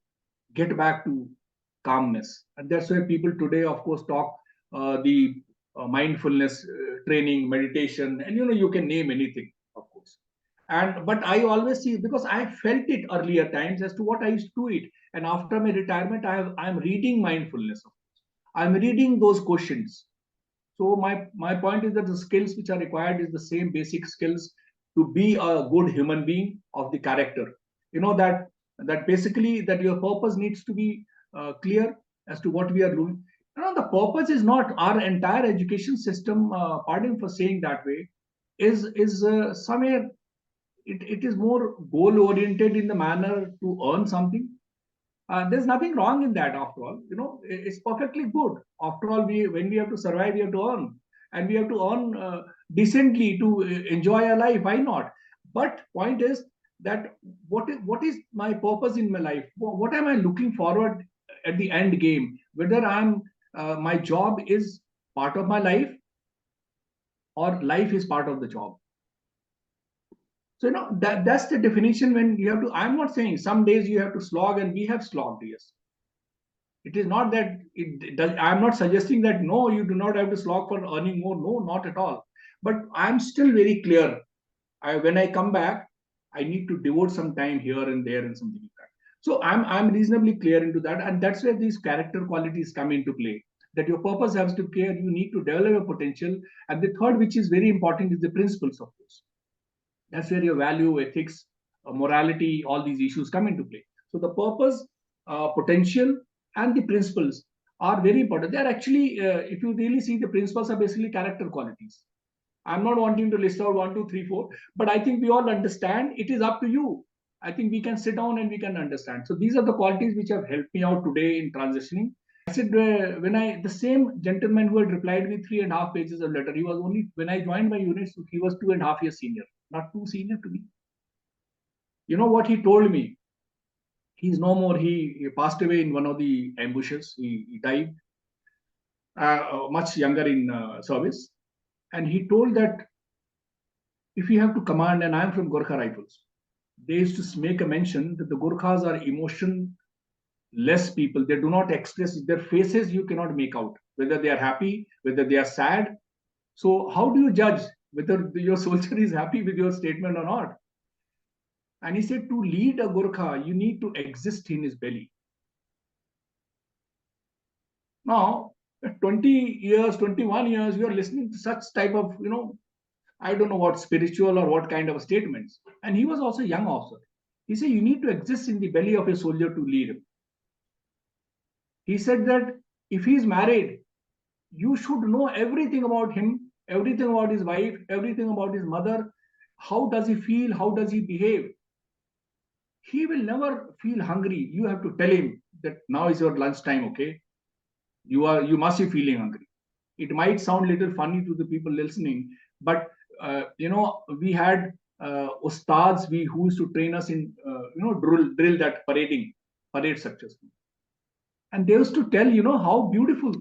get back to calmness. And that's why people today, of course, talk the mindfulness training, meditation, and you can name anything, of course. And but I always see, because I felt it earlier times as to what I used to do it. And after my retirement, I'm reading mindfulness. I'm reading those questions. So my point is that the skills which are required is the same basic skills to be a good human being of the character. That basically that your purpose needs to be clear as to what we are doing. The purpose is not our entire education system. Pardon for saying that way. Is somewhere it is more goal oriented in the manner to earn something. There's nothing wrong in that, after all. It's perfectly good. After all, when we have to survive, we have to earn, and we have to earn decently to enjoy our life. Why not? But point is that what is my purpose in my life? What am I looking forward at the end game? Whether my job is part of my life, or life is part of the job. So that's the definition. When you have to, I'm not saying some days you have to slog, and we have slogged, yes. It is not that it does. I'm not suggesting that no, you do not have to slog for earning more. No, not at all. But I'm still very clear. When I come back, I need to devote some time here and there and something like that. So I'm reasonably clear into that, and that's where these character qualities come into play. That your purpose has to care. You need to develop your potential, and the third, which is very important, is the principles of course. That's where your value, ethics, morality, all these issues come into play. So the purpose, potential, and the principles are very important. They are actually, if you really see, the principles are basically character qualities. I'm not wanting to list out 1, 2, 3, 4, but I think we all understand. It is up to you. I think we can sit down and we can understand. So these are the qualities which have helped me out today in transitioning. I said, the same gentleman who had replied me 3.5 pages of letter, he was only, when I joined my unit, so he was 2.5 years senior, not too senior to me. You know what he told me? He's no more. He passed away in one of the ambushes. He died much younger in service. And he told that if you have to command, and I'm from Gorkha Rifles, they used to make a mention that the Gorkhas are emotionless people. They do not express their faces. You cannot make out whether they are happy, whether they are sad. So how do you judge whether your soldier is happy with your statement or not? And he said, to lead a Gorkha, you need to exist in his belly. Now, 20 years, 21 years, you are listening to such type of, I don't know what spiritual or what kind of statements. And he was also a young officer. He said, you need to exist in the belly of a soldier to lead him. He said that if he is married, you should know everything about him, everything about his wife, everything about his mother. How does he feel? How does he behave? He will never feel hungry. You have to tell him that now is your lunchtime, okay? You must be feeling hungry. It might sound a little funny to the people listening, but we had ustads who used to train us in drill that parade structures, and they used to tell how beautiful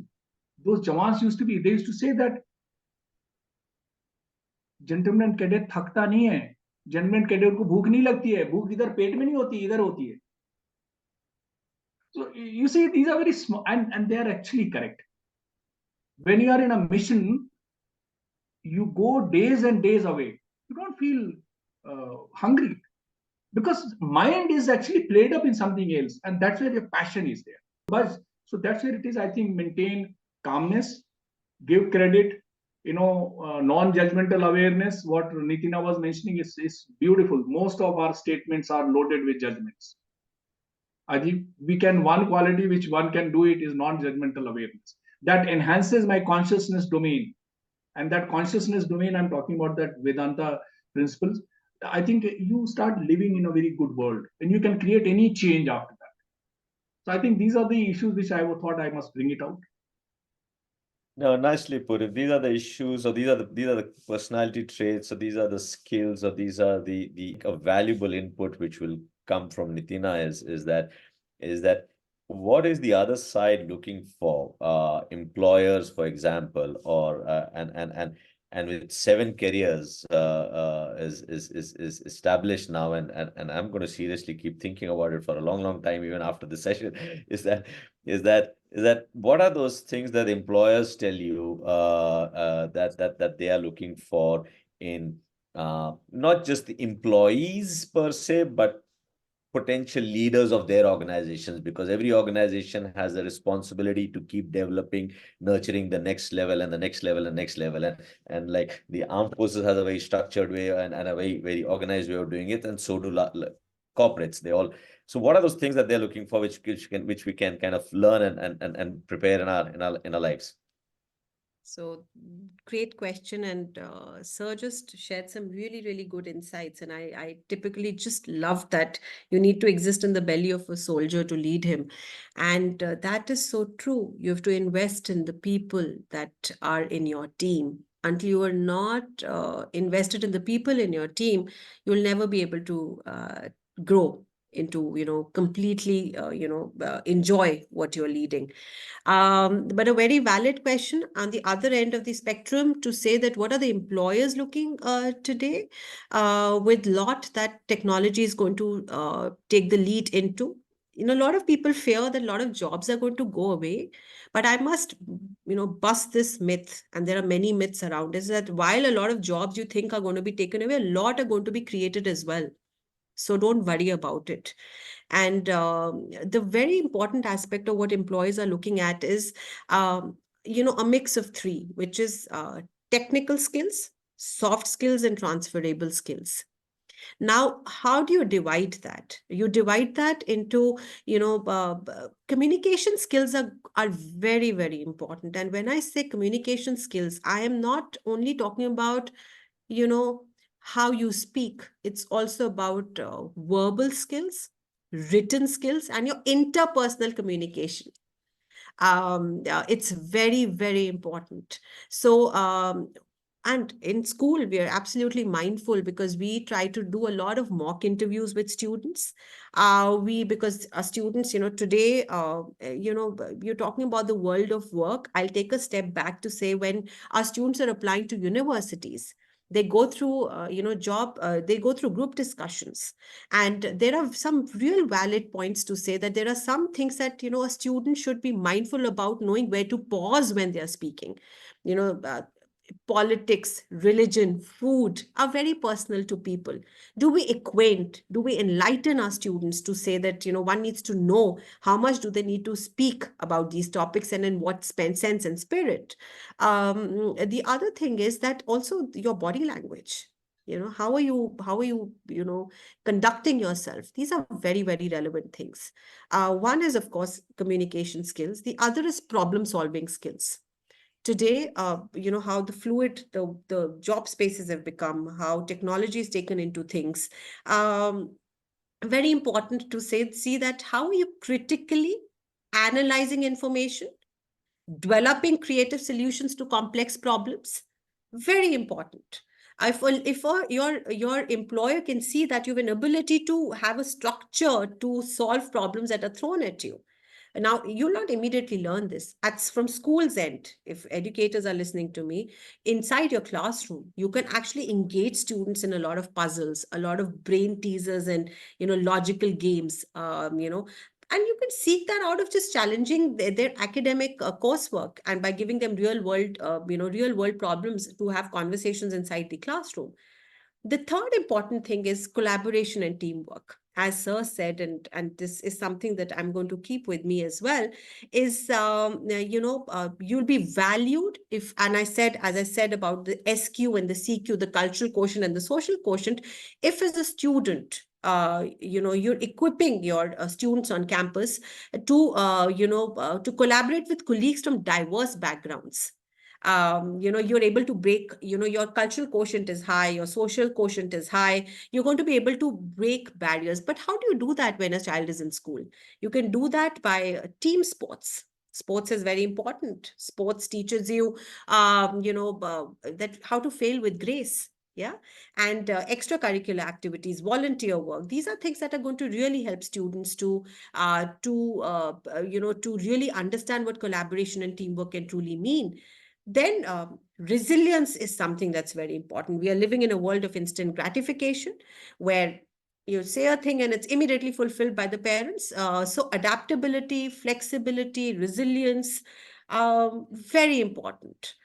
those jawans used to be. They used to say that gentleman cadet थकता नहीं है, gentleman cadet को भूख नहीं लगती है, भूख इधर पेट में नहीं होती, इधर होती है. So you see, these are very small, and they are actually correct. When you are in a mission, you go days and days away. You don't feel hungry, because mind is actually played up in something else, and that's where your passion is there. But so that's where it is. I think maintain calmness, give credit, non-judgmental awareness. What Nitina was mentioning is beautiful. Most of our statements are loaded with judgments. I think one quality which one can do it is non-judgmental awareness. That enhances my consciousness domain. And that consciousness domain, I'm talking about that Vedanta principles. I think you start living in a very good world, and you can create any change after that. So I think these are the issues which I thought I must bring it out. No, nicely put. If these are the issues, or these are the personality traits, or these are the skills, or these are the valuable input which will come from Nitina is that what is the other side looking for? Employers, for example, or and and with 7 careers is established now, and I'm going to seriously keep thinking about it for a long time, even after the session, is that what are those things that employers tell you that they are looking for in not just the employees per se, but potential leaders of their organizations, because every organization has a responsibility to keep developing, nurturing the next level and the next level and next level. And like the armed forces has a very structured way and a very organized way of doing it, and so do corporates. They all. So what are those things that they're looking for, which we can kind of learn and prepare in our lives? So great question. And Sir just shared some really good insights. And I typically just love that you need to exist in the belly of a soldier to lead him. And that is so true. You have to invest in the people that are in your team. Until you are not invested in the people in your team, you'll never be able to grow into, completely, enjoy what you're leading. But a very valid question on the other end of the spectrum to say that what are the employers looking today with lot that technology is going to take the lead into. A lot of people fear that a lot of jobs are going to go away, but I must, bust this myth, and there are many myths around, is that while a lot of jobs you think are going to be taken away, a lot are going to be created as well. So don't worry about it. And the very important aspect of what employees are looking at is, a mix of three, which is technical skills, soft skills, and transferable skills. Now, how do you divide that? You divide that into, communication skills are very important. And when I say communication skills, I am not only talking about, you know, how you speak. It's also about verbal skills, written skills, and your interpersonal communication. It's very important. So and in school we are absolutely mindful, because we try to do a lot of mock interviews with students. We Because our students, today, you're talking about the world of work. I'll take a step back to say, when our students are applying to universities, they go through they go through group discussions, and there are some real valid points to say that there are some things that, a student should be mindful about, knowing where to pause when they are speaking. you know uh, Politics, religion, food are very personal to people. Do we enlighten our students to say that, one needs to know how much do they need to speak about these topics, and in what sense and spirit? The other thing is that also your body language. How are you conducting yourself? These are very relevant things. One is, of course, communication skills. The other is problem solving skills. Today, how the fluid the job spaces have become, how technology is taken into things. Very important to see that how are you critically analyzing information, developing creative solutions to complex problems. Very important. Your employer can see that you have an ability to have a structure to solve problems that are thrown at you. Now, you'll not immediately learn this. That's from school's end. If educators are listening to me, inside your classroom, you can actually engage students in a lot of puzzles, a lot of brain teasers, and logical games. And you can seek that out of just challenging their academic coursework, and by giving them real world problems to have conversations inside the classroom. The third important thing is collaboration and teamwork. As Sir said, and this is something that I'm going to keep with me as well, is you'll be valued if, and as I said about the SQ and the CQ, the cultural quotient and the social quotient, if as a student, you're equipping your students on campus to collaborate with colleagues from diverse backgrounds. You're able to break, your cultural quotient is high, your social quotient is high, you're going to be able to break barriers. But how do you do that when a child is in school? You can do that by team sports. Sports is very important. Sports teaches you that how to fail with grace. Yeah. And extracurricular activities, volunteer work, these are things that are going to really help students to really understand what collaboration and teamwork can truly mean. Then resilience is something that's very important. We are living in a world of instant gratification where you say a thing and it's immediately fulfilled by the parents. So adaptability, flexibility, resilience, very important.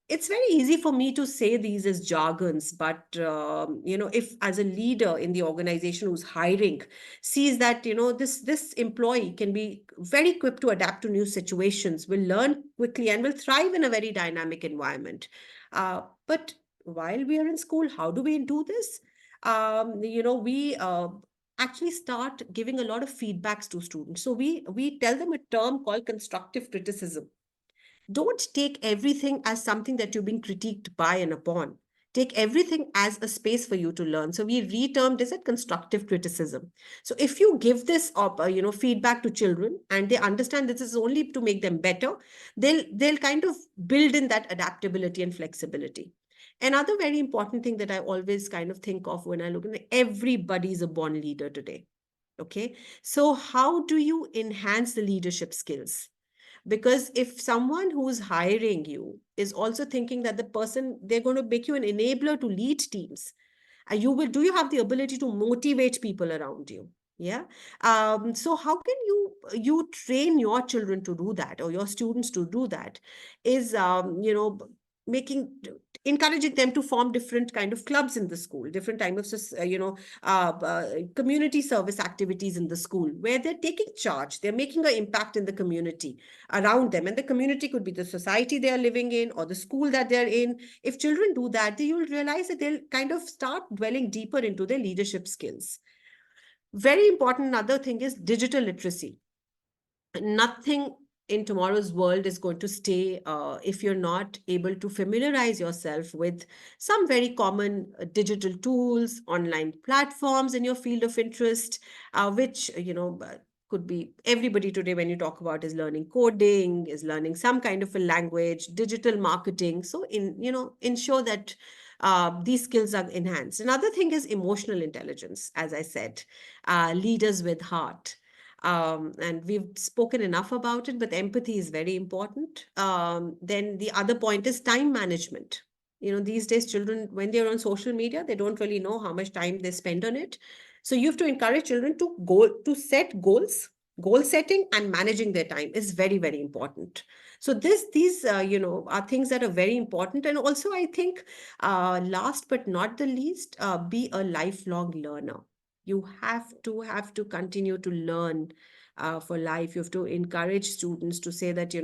It's very easy for me to say these as jargons, but if as a leader in the organization who's hiring sees that this employee can be very quick to adapt to new situations, will learn quickly and will thrive in a very dynamic environment. But while we are in school, how do we do this? We actually start giving a lot of feedbacks to students. So we tell them a term called constructive criticism. Don't take everything as something that you're being critiqued by and upon. Take everything as a space for you to learn. So we retermed this as constructive criticism. So if you give this feedback to children and they understand this is only to make them better, they'll kind of build in that adaptability and flexibility. Another very important thing that I always kind of think of when I look at everybody's a born leader today. Okay. So how do you enhance the leadership skills? Because if someone who's hiring you is also thinking that the person, they're going to make you an enabler to lead teams, do you have the ability to motivate people around you? Yeah. So how can you train your children to do that, or your students to do that? Is making encouraging them to form different kind of clubs in the school, different type of community service activities in the school, where they're taking charge, they're making an impact in the community around them. And the community could be the society they are living in or the school that they're in. If children do that, you'll realize that they'll kind of start dwelling deeper into their leadership skills. Very important. Another thing is digital literacy. Nothing in tomorrow's world is going to stay if you're not able to familiarize yourself with some very common digital tools, online platforms in your field of interest, which could be everybody today. When you talk about is learning coding, is learning some kind of a language, digital marketing. So ensure that these skills are enhanced. Another thing is emotional intelligence. As I said, leaders with heart. And we've spoken enough about it, but empathy is very important. Then the other point is time management. These days, children, when they're on social media, they don't really know how much time they spend on it. So you have to encourage children to set goals. Goal setting and managing their time is very, very important. So these are things that are very important. And also, I think, last but not the least, be a lifelong learner. You have to continue to learn for life. You have to encourage students to say that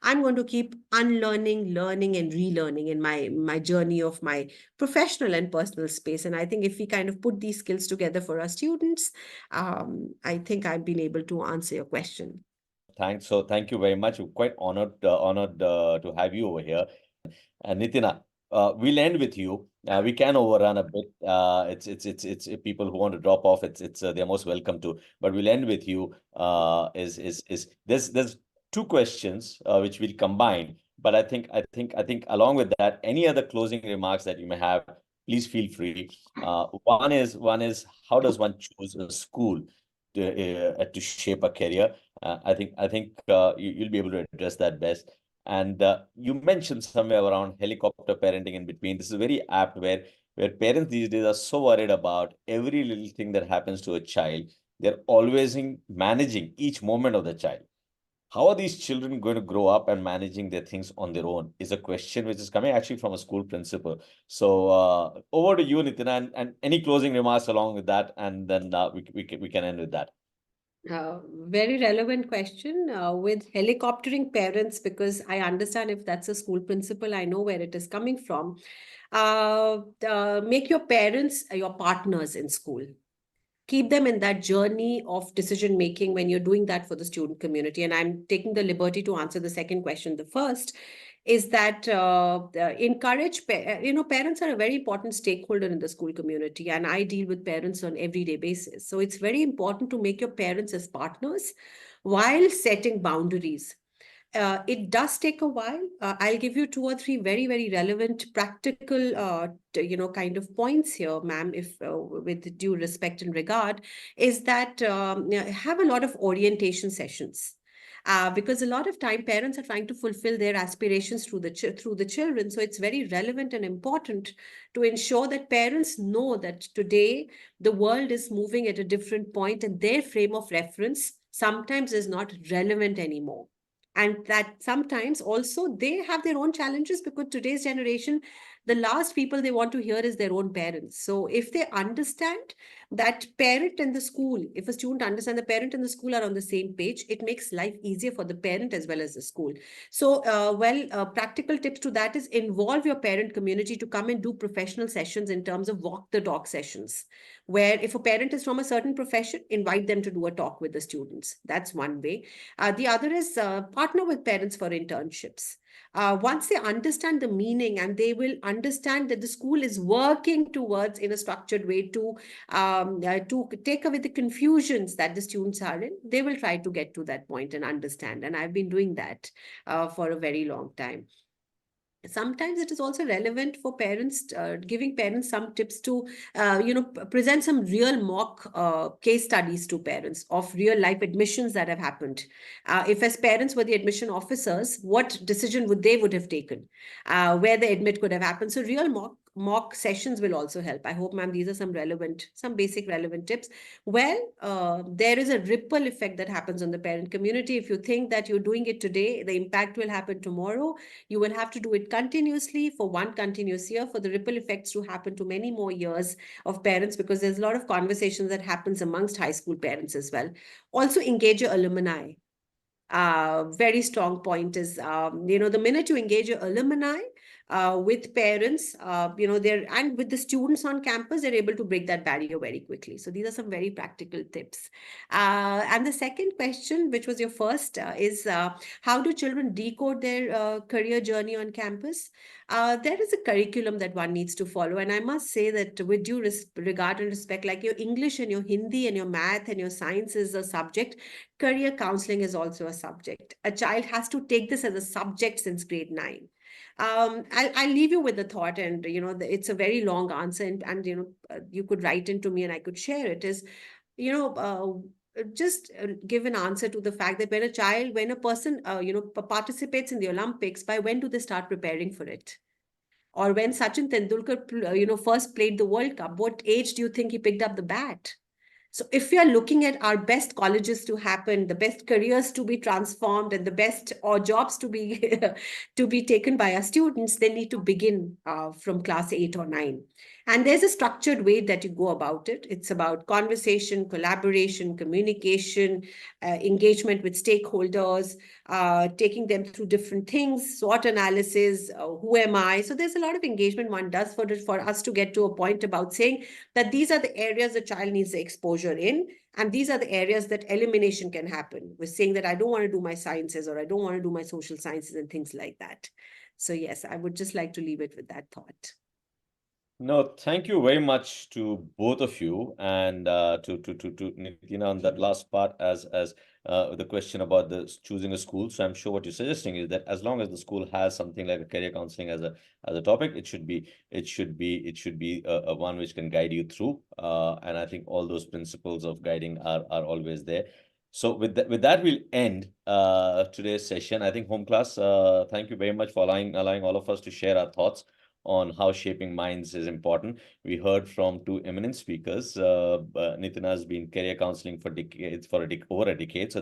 I'm going to keep unlearning, learning, and relearning in my journey of my professional and personal space. And I think if we kind of put these skills together for our students, I think I've been able to answer your question. Thanks. So thank you very much. We're quite honored to have you over here. And Nitina, we'll end with you. We can overrun a bit. It's people who want to drop off. It's they're most welcome to. But we'll end with you. Is there's two questions which we'll combine. But I think along with that, any other closing remarks that you may have, please feel free. One is how does one choose a school to shape a career? I think you'll be able to address that best. And you mentioned somewhere around helicopter parenting in between. This is very apt where parents these days are so worried about every little thing that happens to a child. They're always managing each moment of the child. How are these children going to grow up and managing their things on their own is a question which is coming actually from a school principal. So over to you, Nitina, and any closing remarks along with that, and then we can end with that. Very relevant question with helicoptering parents, because I understand if that's a school principal, I know where it is coming from. Make your parents your partners in school. Keep them in that journey of decision making when you're doing that for the student community. And I'm taking the liberty to answer the second question. The first is that encourage, parents are a very important stakeholder in the school community, and I deal with parents on everyday basis. So it's very important to make your parents as partners while setting boundaries. It does take a while. I'll give you 2 or 3 very, very relevant, practical, kind of points here, ma'am, if with due respect and regard, is that have a lot of orientation sessions. because a lot of time parents are trying to fulfill their aspirations through the children. So it's very relevant and important to ensure that parents know that today the world is moving at a different point and their frame of reference sometimes is not relevant anymore. And that sometimes also they have their own challenges, because today's generation, the last people they want to hear is their own parents. So if they understand that parent and the school, if a student understands the parent and the school are on the same page, it makes life easier for the parent as well as the school. So, practical tips to that is involve your parent community to come and do professional sessions in terms of walk the talk sessions, where if a parent is from a certain profession, invite them to do a talk with the students. That's one way. The other is partner with parents for internships. Once they understand the meaning, and they will understand that the school is working towards in a structured way to take away the confusions that the students are in, they will try to get to that point and understand. And I've been doing that for a very long time. Sometimes it is also relevant for parents, giving parents some tips to, present some real mock case studies to parents of real life admissions that have happened. If as parents were the admission officers, what decision would have taken, where the admit could have happened. So real mock sessions will also help. I hope, ma'am, these are some basic relevant tips. Well, there is a ripple effect that happens on the parent community. If you think that you're doing it today, the impact will happen tomorrow. You will have to do it continuously for one continuous year for the ripple effects to happen to many more years of parents, because there's a lot of conversations that happens amongst high school parents as well. Also engage your alumni. Very strong point is, the minute you engage your alumni with parents, and with the students on campus, they're able to break that barrier very quickly. So these are some very practical tips. And the second question, which was your first, is how do children decode their career journey on campus? There is a curriculum that one needs to follow. And I must say that with due regard and respect, like your English and your Hindi and your math and your science is a subject, career counseling is also a subject. A child has to take this as a subject since grade 9. I'll leave you with the thought, and it's a very long answer, and you could write into me and I could share it. Is just give an answer to the fact that when a person participates in the Olympics, by when do they start preparing for it? Or when Sachin Tendulkar first played the World Cup, what age do you think he picked up the bat? So if we are looking at our best colleges to happen, the best careers to be transformed, and the best or jobs to be to be taken by our students, they need to begin from class 8 or 9. And there's a structured way that you go about it. It's about conversation, collaboration, communication, engagement with stakeholders, taking them through different things, SWOT analysis, who am I? So there's a lot of engagement one does for us to get to a point about saying that these are the areas the child needs the exposure in, and these are the areas that elimination can happen. We're saying that I don't want to do my sciences, or I don't want to do my social sciences and things like that. So yes, I would just like to leave it with that thought. No, thank you very much to both of you, and to Nitina on that last part, as the question about choosing a school. So I'm sure what you're suggesting is that as long as the school has something like a career counseling as a topic, it should be a one which can guide you through. And I think all those principles of guiding are always there. So with that we'll end today's session. I think homeClass, thank you very much for allowing all of us to share our thoughts on how shaping minds is important. We heard from two eminent speakers. Nitina has been career counseling for decades, over a decade. So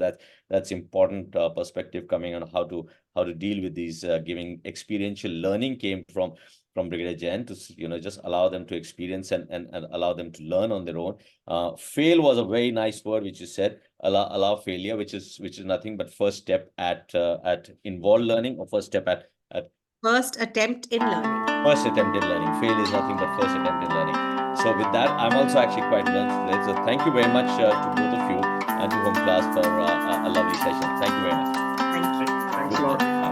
that's important perspective coming on how to deal with these. Giving experiential learning came from Brigadier Jayant to just allow them to experience and allow them to learn on their own. Fail was a very nice word which you said. Allow failure, which is nothing but first step at involved learning, or first step at First attempt in learning. First attempt in learning. Fail is nothing but first attempt in learning. So with that, I'm also actually quite learned today. So thank you very much to both of you and to homeClass for a lovely session. Thank you very much. Thank you. Thanks a lot.